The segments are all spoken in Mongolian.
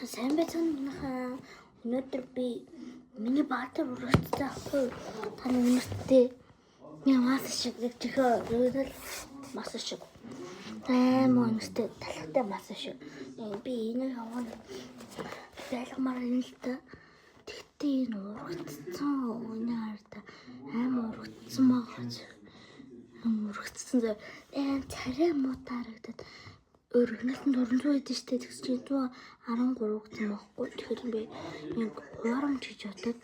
Сайн байцгаана манайхаа. Өнөөдөр би миний баатар урагцтай ахгүй. Таны өнөртөө мас шиг чихээ мас шиг. Өнөртөө талхтай мас шиг. Би энийг яваа байлгамаар юм л та. Тэгтээ энэ урагцсан өнөө хараа урагцсан магаж. Урагцсан царай муу тарагдаад өргөнөлтөнд 400 эдэн штэ тэгсэн чинь 113 гэсэн байхгүй. Тэгэхээр би нэг хуурамч хийж бодоод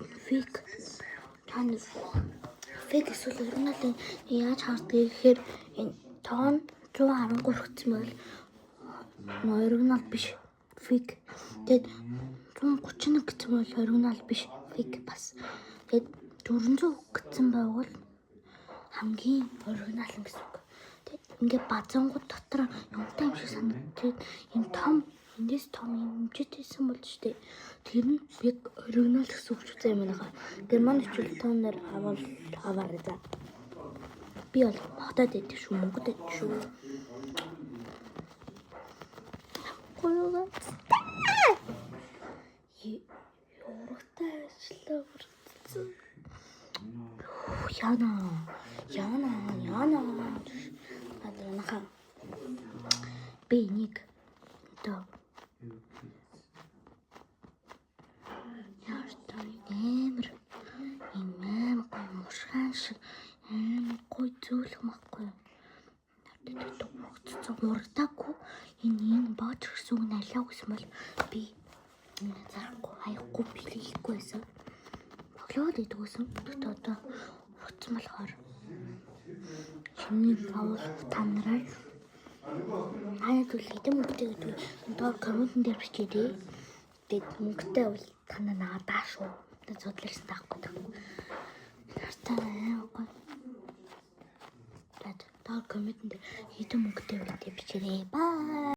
фейк эсвэл өргөнөлтөнд яаж хардгийг гэхээр энэ тоон 113 гэсэн байл өргөнөл биш фейк. Тэгэд 131 гэсэн бол өргөнөл биш фейк бас. Тэгэд 400 гэсэн байвал хамгийн өргөнөл гэсэн үг. Ингээ базангууд дотор юмтай юм шиг санагдаад юм том эндээс том юмчтэй байсан бол ч тийм тэр нь яг өргөнөл гэсэн үг ч юм байна. Герман хичээлтээр аваарай за. Би бол хотод идэх шүү, Монголд идэх шүү. Гойгоо. Юуртай ажиллаа бүрдсэн. Яна. Наха. Би нэг одоо яартай эмэр мушхан шиг гой зөөлөх махгүй. Надад тогтцоо мурдаггүй энэ баач гэсэн үг алиа гэсэн бол би зарахгүй хаяхгүй билэхгүй байсан. Боглоод идэгсэн. Тэгтээ одоо урагцсан болохоор шинийг авал танараа хаяг үл хэдэм мөнгөтэй гэдэг доор комментэн дээр бичээрэй. Тэгээд мөнгөтэй бол танаа надаа шүү. Тэгээд судлаарсан таахгүй таахгүй. Хартаа гой. Тэгээд доор комментэн дээр хэдэм мөнгөтэй гэдэг бичээрэй. Бай.